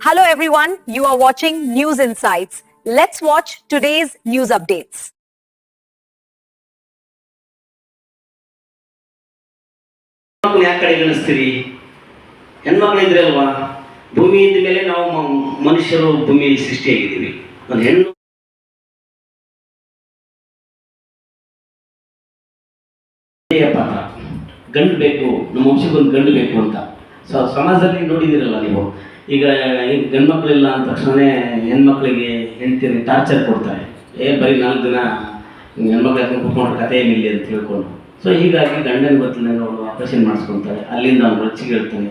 Hello everyone, you are watching News Insights. Let's watch today's news updates. ಹೆಣ್ಮಕ್ಳು ಯಾಕೆ ಕಡೆಗಣಿಸ್ತೀರಿ? ಹೆಣ್ಮಕ್ಳು ಇದ್ರೆ ಅಲ್ವಾ ಭೂಮಿ ಇದ್ದ ಮೇಲೆ ನಾವು ಮನುಷ್ಯರು ಭೂಮಿ ಸೃಷ್ಟಿಯಾಗಿದ್ದೀವಿ. ಒಂದು ಹೆಣ್ಣು ಪಾತ್ರ, ಗಂಡು ಬೇಕು, ನಮ್ಮ ವಂಶಕ್ಕೆ ಒಂದು ಗಂಡು ಬೇಕು ಅಂತ. ಸಮಾಜದಲ್ಲಿ ನೋಡಿದಿರಲ್ಲ ನೀವು. ಈಗ ಗಂಡ್ಮಕ್ಳಿಲ್ಲ ಅಂದ ತಕ್ಷಣ ಹೆಣ್ಮಕ್ಳಿಗೆ ಹೆಂಡ್ತಿರಿ ಟಾರ್ಚರ್ ಕೊಡ್ತಾರೆ. ಬರೀ 4 ದಿನ ಹೆಣ್ಮಕ್ಳು ಯಾಕಂದ್ರೆ ಕುತ್ಕೊಂಡ್ರೆ ಕಥೆ ಏನಿಲ್ಲ ಅಂತ ತಿಳ್ಕೊಂಡು. ಸೊ ಹೀಗಾಗಿ ಗಂಡನ ಗೊತ್ತಿಲ್ಲಂಗೆ ಅವಳು ಆಪರೇಷನ್ ಮಾಡಿಸ್ಕೊಳ್ತಾರೆ. ಅಲ್ಲಿಂದ ಅವ್ನು ರೊಚ್ಚಿಗೆ ಹೇಳ್ತಾನೆ,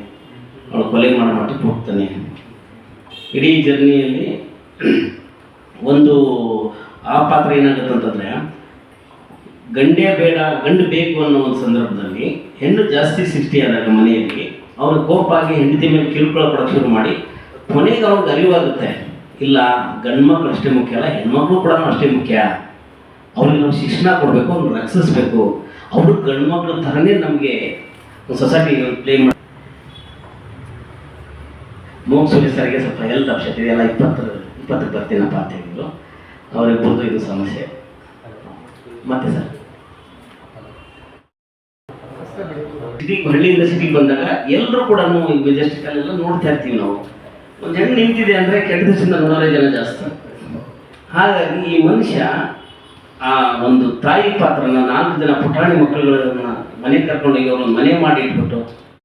ಅವಳು ಕೊಲೆ ಮಾಡೋ ಮಟ್ಟಕ್ಕೆ ಹೋಗ್ತಾನೆ. ಇಡೀ ಜರ್ನಿಯಲ್ಲಿ ಒಂದು ಆ ಪಾತ್ರ ಏನಾಗುತ್ತೆ ಅಂತಂದರೆ, ಗಂಡೇ ಬೇಡ ಗಂಡು ಬೇಕು ಅನ್ನೋ ಒಂದು ಸಂದರ್ಭದಲ್ಲಿ ಹೆಣ್ಣು ಜಾಸ್ತಿ ಸೃಷ್ಟಿಯಾದಾಗ ಮನೆಯಲ್ಲಿ ಅವ್ರ ಕೋಪ ಆಗಿ ಹೆಂಡತಿ ಮೇಲೆ ಕಿರುಕುಳ ಕೊಡೋಕ್ಕೆ ಶುರು ಮಾಡಿ ಕೊನೆಗೆ ಅವ್ರಿಗೆ ಅರಿವಾಗುತ್ತೆ, ಇಲ್ಲ ಗಂಡು ಮಕ್ಕಳು ಅಷ್ಟೇ ಮುಖ್ಯ ಅಲ್ಲ, ಹೆಣ್ಮಕ್ಳು ಕೂಡ ಅಷ್ಟೇ ಮುಖ್ಯ. ಅವ್ರಿಗೆ ನಾವು ಶಿಕ್ಷಣ ಕೊಡಬೇಕು, ಅವ್ರನ್ನ ರಕ್ಷಿಸಬೇಕು. ಅವರು ಗಂಡು ಮಕ್ಕಳ ಥರನೇ ನಮಗೆ ಸೊಸೈಟಿ ಪ್ಲೇ ಮಾಡಿ. ಮೋಕ್ಷೂರಿ ಸರ್ಗೆ ಸ್ವಲ್ಪ ಹೆಲ್ತ್ ಅವಶ್ಯಕತೆ ಇದೆಯಲ್ಲ, 20 ಬರ್ತೀನಪ್ಪ ಅಂತ ಹೇಳಿದ್ರು. ಅವರಿಬ್ಬರದು ಇದು ಸಮಸ್ಯೆ. ಮತ್ತೆ ಸರ್ ಹಳ್ಳಿಯಿಂದ ಸಿಟಿಗೆ ಬಂದಾಗ ಎಲ್ಲರೂ ಕೂಡ ಮೆಜೆಸ್ಟಿಕಲ್ಲೆಲ್ಲ ನೋಡ್ತಾ ಇರ್ತೀವಿ ನಾವು. ಒಂದು ಹೆಣ್ಣು ನಿಂತಿದೆ ಅಂದರೆ ಕೆಟ್ಟ ದಿವಸದಿಂದ ನೋಡೋರೇ ಜನ ಜಾಸ್ತಿ. ಹಾಗಾಗಿ ಈ ಮನುಷ್ಯ ಆ ಒಂದು ತಾಯಿ ಪಾತ್ರನ 4 ಜನ ಪುಟಾಣಿ ಮಕ್ಕಳುಗಳನ್ನ ಮನೆಗೆ ಕರ್ಕೊಂಡೋಗಿ ಅವ್ರನ್ನ ಮನೆ ಮಾಡಿ ಇಟ್ಬಿಟ್ಟು